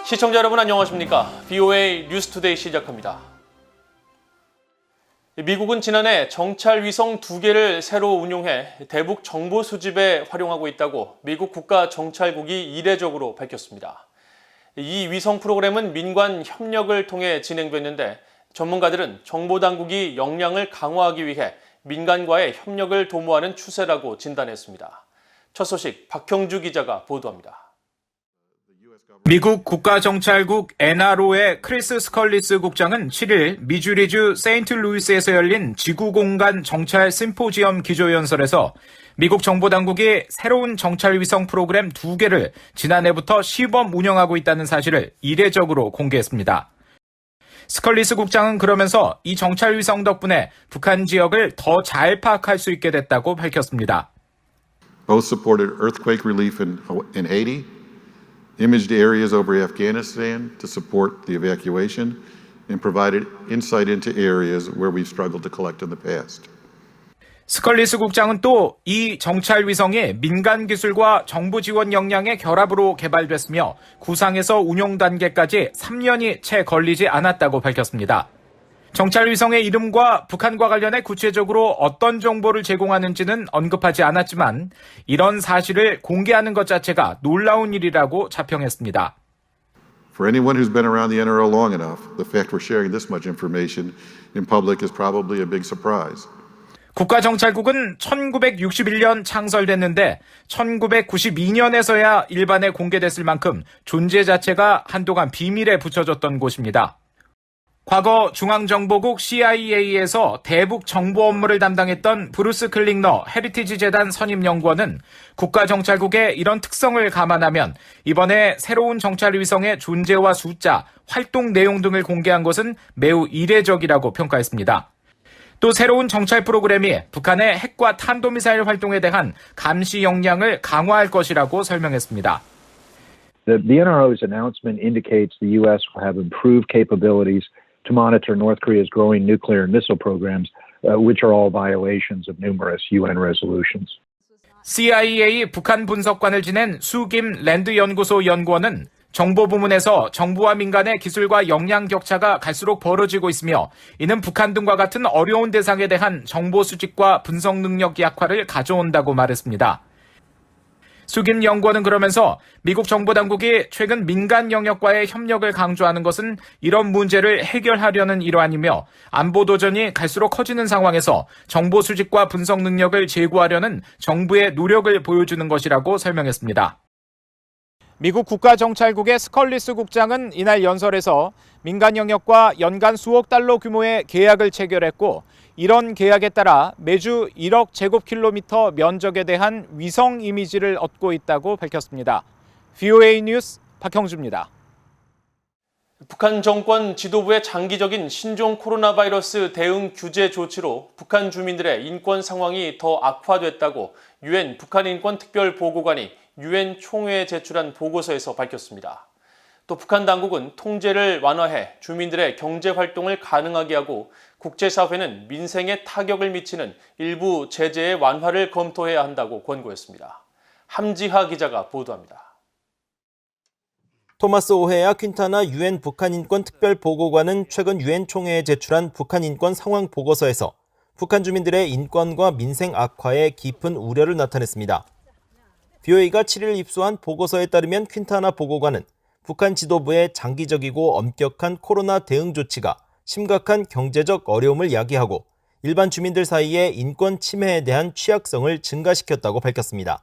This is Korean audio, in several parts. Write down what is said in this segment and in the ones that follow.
시청자 여러분 안녕하십니까? VOA 뉴스투데이 시작합니다. 미국은 지난해 정찰 위성 2개를 새로 운용해 대북 정보 수집에 활용하고 있다고 미국 국가정찰국이 이례적으로 밝혔습니다. 이 위성 프로그램은 민관 협력을 통해 진행됐는데 전문가들은 정보당국이 역량을 강화하기 위해 민간과의 협력을 도모하는 추세라고 진단했습니다. 첫 소식 박형주 기자가 보도합니다. 미국 국가정찰국 NRO의 크리스 스컬리스 국장은 7일 미주리주 세인트루이스에서 열린 지구공간 정찰 심포지엄 기조연설에서 미국 정보당국이 새로운 정찰 위성 프로그램 2개를 지난해부터 시범 운영하고 있다는 사실을 이례적으로 공개했습니다. 스컬리스 국장은 그러면서 이 정찰 위성 덕분에 북한 지역을 더 잘 파악할 수 있게 됐다고 밝혔습니다. Both supported earthquake relief in Haiti, imaged areas over Afghanistan to support the evacuation, and provided insight into areas where we've struggled to collect in the past. 스컬리스 국장은 또 이 정찰 위성이 민간 기술과 정부 지원 역량의 결합으로 개발됐으며 구상에서 운용 단계까지 3년이 채 걸리지 않았다고 밝혔습니다. 정찰 위성의 이름과 북한과 관련해 구체적으로 어떤 정보를 제공하는지는 언급하지 않았지만 이런 사실을 공개하는 것 자체가 놀라운 일이라고 자평했습니다. For anyone who's been around the NRO long enough, the fact we're sharing this much information in public is probably a big surprise. 국가정찰국은 1961년 창설됐는데 1992년에서야 일반에 공개됐을 만큼 존재 자체가 한동안 비밀에 붙여졌던 곳입니다. 과거 중앙정보국 CIA에서 대북 정보 업무를 담당했던 브루스 클링너 헤리티지 재단 선임연구원은 국가정찰국의 이런 특성을 감안하면 이번에 새로운 정찰 위성의 존재와 숫자, 활동 내용 등을 공개한 것은 매우 이례적이라고 평가했습니다. 또 새로운 정찰 프로그램이 북한의 핵과 탄도미사일 활동에 대한 감시 역량을 강화할 것이라고 설명했습니다. The NRO's announcement indicates the U.S. will have improved capabilities to monitor North Korea's growing nuclear and missile programs, which are all violations of numerous UN resolutions. CIA 북한 분석관을 지낸 수김 랜드 연구소 연구원은 정보 부문에서 정부와 민간의 기술과 역량 격차가 갈수록 벌어지고 있으며 이는 북한 등과 같은 어려운 대상에 대한 정보 수집과 분석 능력 약화를 가져온다고 말했습니다. 수김 연구원은 그러면서 미국 정보당국이 최근 민간 영역과의 협력을 강조하는 것은 이런 문제를 해결하려는 일환이며 안보 도전이 갈수록 커지는 상황에서 정보 수집과 분석 능력을 제고하려는 정부의 노력을 보여주는 것이라고 설명했습니다. 미국 국가정찰국의 스컬리스 국장은 이날 연설에서 민간 영역과 연간 수억 달러 규모의 계약을 체결했고 이런 계약에 따라 매주 1억 제곱킬로미터 면적에 대한 위성 이미지를 얻고 있다고 밝혔습니다. VOA 뉴스 박형주입니다. 북한 정권 지도부의 장기적인 신종 코로나 바이러스 대응 규제 조치로 북한 주민들의 인권 상황이 더 악화됐다고 유엔 북한 인권 특별 보고관이 유엔 총회에 제출한 보고서에서 밝혔습니다. 또 북한 당국은 통제를 완화해 주민들의 경제 활동을 가능하게 하고 국제사회는 민생에 타격을 미치는 일부 제재의 완화를 검토해야 한다고 권고했습니다. 함지하 기자가 보도합니다. 토마스 오헤야 퀸타나 유엔 북한 인권 특별 보고관은 최근 유엔 총회에 제출한 북한 인권 상황 보고서에서 북한 주민들의 인권과 민생 악화에 깊은 우려를 나타냈습니다. VOA가 7일 입수한 보고서에 따르면 퀸타나 보고관은 북한 지도부의 장기적이고 엄격한 코로나 대응 조치가 심각한 경제적 어려움을 야기하고 일반 주민들 사이의 인권 침해에 대한 취약성을 증가시켰다고 밝혔습니다.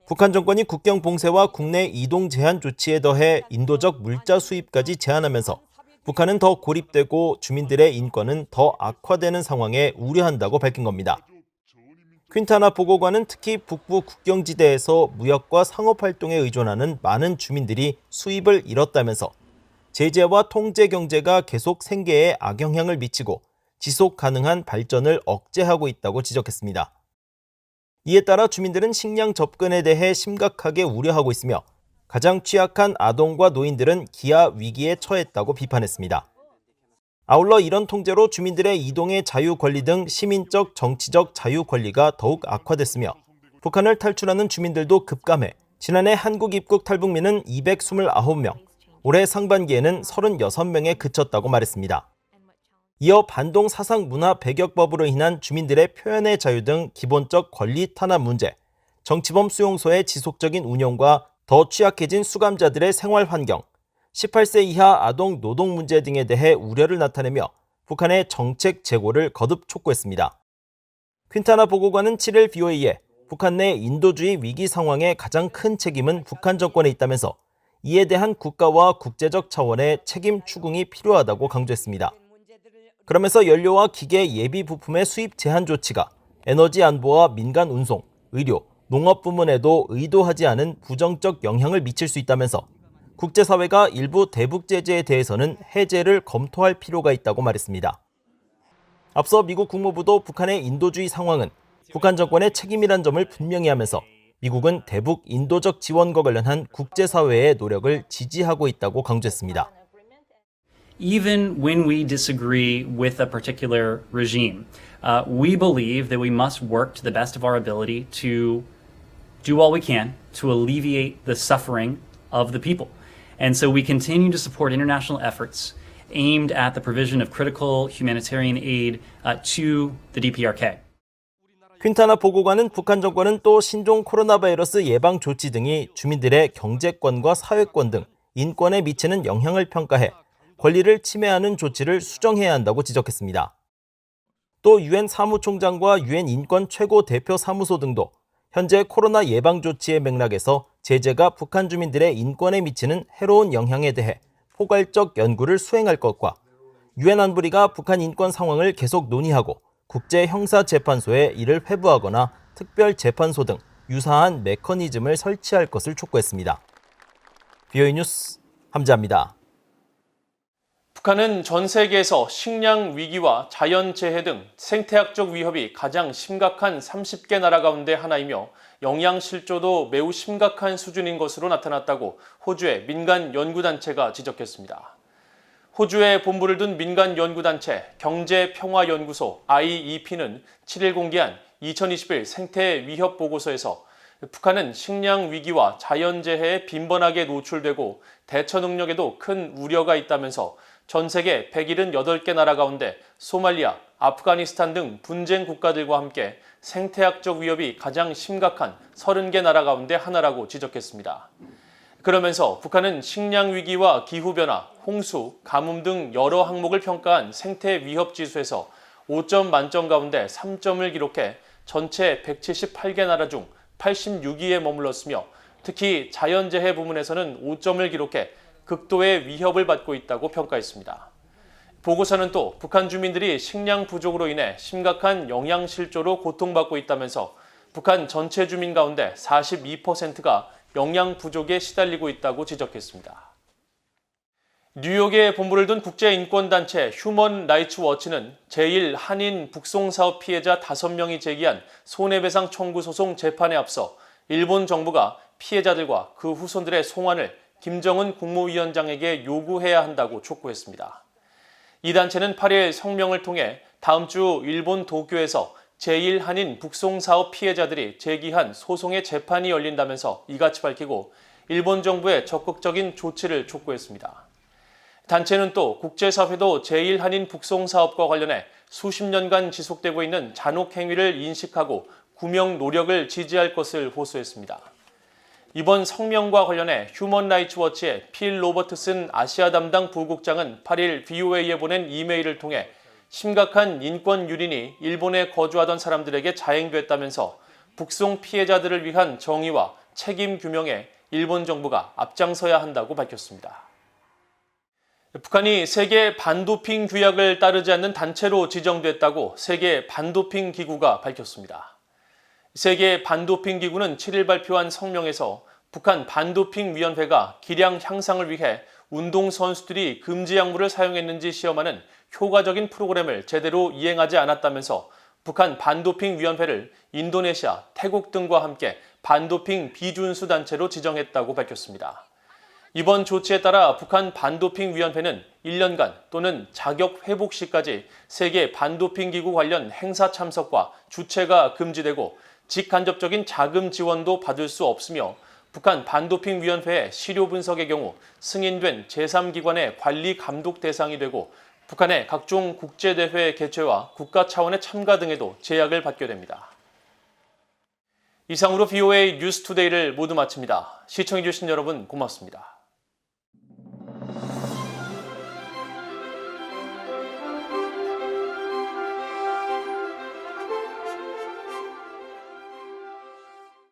북한 정권이 국경 봉쇄와 국내 이동 제한 조치에 더해 인도적 물자 수입까지 제한하면서 북한은 더 고립되고 주민들의 인권은 더 악화되는 상황에 우려한다고 밝힌 겁니다. 퀸타나 보고관은 특히 북부 국경지대에서 무역과 상업활동에 의존하는 많은 주민들이 수입을 잃었다면서 제재와 통제 경제가 계속 생계에 악영향을 미치고 지속 가능한 발전을 억제하고 있다고 지적했습니다. 이에 따라 주민들은 식량 접근에 대해 심각하게 우려하고 있으며 가장 취약한 아동과 노인들은 기아 위기에 처했다고 비판했습니다. 아울러 이런 통제로 주민들의 이동의 자유 권리 등 시민적, 정치적 자유 권리가 더욱 악화됐으며 북한을 탈출하는 주민들도 급감해 지난해 한국 입국 탈북민은 229명, 올해 상반기에는 36명에 그쳤다고 말했습니다. 이어 반동 사상 문화 배격법으로 인한 주민들의 표현의 자유 등 기본적 권리 탄압 문제, 정치범 수용소의 지속적인 운영과 더 취약해진 수감자들의 생활 환경, 18세 이하 아동 노동 문제 등에 대해 우려를 나타내며 북한의 정책 재고를 거듭 촉구했습니다. 퀸타나 보고관은 7일 BOA에 북한 내 인도주의 위기 상황의 가장 큰 책임은 북한 정권에 있다면서 이에 대한 국가와 국제적 차원의 책임 추궁이 필요하다고 강조했습니다. 그러면서 연료와 기계 예비 부품의 수입 제한 조치가 에너지 안보와 민간 운송, 의료, 농업 부문에도 의도하지 않은 부정적 영향을 미칠 수 있다면서 국제사회가 일부 대북 제재에 대해서는 해제를 검토할 필요가 있다고 말했습니다. 앞서 미국 국무부도 북한의 인도주의 상황은 북한 정권의 책임이란 점을 분명히 하면서 미국은 대북 인도적 지원과 관련한 국제사회의 노력을 지지하고 있다고 강조했습니다. Even when we disagree with a particular regime, we believe that we must work to the best of our ability to do all we can to alleviate the suffering of the people. And so we continue to support international efforts aimed at the provision of critical humanitarian aid to the DPRK. 퀸타나 보고관은 북한 정권은 또 신종 코로나 바이러스 예방 조치 등이 주민들의 경제권과 사회권 등 인권에 미치는 영향을 평가해 권리를 침해하는 조치를 수정해야 한다고 지적했습니다. 또 유엔 사무총장과 유엔 인권 최고 대표 사무소 등도 현재 코로나 예방 조치의 맥락에서 제재가 북한 주민들의 인권에 미치는 해로운 영향에 대해 포괄적 연구를 수행할 것과 유엔 안보리가 북한 인권 상황을 계속 논의하고 국제형사재판소에 이를 회부하거나 특별재판소 등 유사한 메커니즘을 설치할 것을 촉구했습니다. BOA 뉴스 함자입니다. 북한은 전 세계에서 식량 위기와 자연재해 등 생태학적 위협이 가장 심각한 30개 나라 가운데 하나이며 영양 실조도 매우 심각한 수준인 것으로 나타났다고 호주의 민간 연구단체가 지적했습니다. 호주에 본부를 둔 민간 연구단체 경제평화연구소 IEP는 7일 공개한 2021 생태 위협 보고서에서 북한은 식량 위기와 자연재해에 빈번하게 노출되고 대처 능력에도 큰 우려가 있다면서 전 세계 178개 나라 가운데 소말리아, 아프가니스탄 등 분쟁 국가들과 함께 생태학적 위협이 가장 심각한 30개 나라 가운데 하나라고 지적했습니다. 그러면서 북한은 식량 위기와 기후변화, 홍수, 가뭄 등 여러 항목을 평가한 생태 위협 지수에서 5점 만점 가운데 3점을 기록해 전체 178개 나라 중 86위에 머물렀으며 특히 자연재해 부문에서는 5점을 기록해 극도의 위협을 받고 있다고 평가했습니다. 보고서는 또 북한 주민들이 식량 부족으로 인해 심각한 영양 실조로 고통받고 있다면서 북한 전체 주민 가운데 42%가 영양 부족에 시달리고 있다고 지적했습니다. 뉴욕에 본부를 둔 국제인권단체 휴먼 라이츠 워치는 제1한인 북송사업 피해자 5명이 제기한 손해배상 청구 소송 재판에 앞서 일본 정부가 피해자들과 그 후손들의 송환을 김정은 국무위원장에게 요구해야 한다고 촉구했습니다. 이 단체는 8일 성명을 통해 다음 주 일본 도쿄에서 제1한인 북송사업 피해자들이 제기한 소송의 재판이 열린다면서 이같이 밝히고 일본 정부의 적극적인 조치를 촉구했습니다. 단체는 또 국제사회도 제1한인 북송사업과 관련해 수십 년간 지속되고 있는 잔혹 행위를 인식하고 구명 노력을 지지할 것을 호소했습니다. 이번 성명과 관련해 휴먼 라이츠 워치의 필 로버트슨 아시아 담당 부국장은 8일 BOA에 보낸 이메일을 통해 심각한 인권 유린이 일본에 거주하던 사람들에게 자행됐다면서 북송 피해자들을 위한 정의와 책임 규명에 일본 정부가 앞장서야 한다고 밝혔습니다. 북한이 세계 반도핑 규약을 따르지 않는 단체로 지정됐다고 세계 반도핑 기구가 밝혔습니다. 세계 반도핑 기구는 7일 발표한 성명에서 북한 반도핑 위원회가 기량 향상을 위해 운동선수들이 금지 약물을 사용했는지 시험하는 효과적인 프로그램을 제대로 이행하지 않았다면서 북한 반도핑 위원회를 인도네시아, 태국 등과 함께 반도핑 비준수 단체로 지정했다고 밝혔습니다. 이번 조치에 따라 북한 반도핑 위원회는 1년간 또는 자격 회복 시까지 세계 반도핑 기구 관련 행사 참석과 주최가 금지되고 직간접적인 자금 지원도 받을 수 없으며 북한 반도핑위원회의 시료 분석의 경우 승인된 제3기관의 관리 감독 대상이 되고 북한의 각종 국제대회 개최와 국가 차원의 참가 등에도 제약을 받게 됩니다. 이상으로 VOA 뉴스투데이를 모두 마칩니다. 시청해주신 여러분 고맙습니다.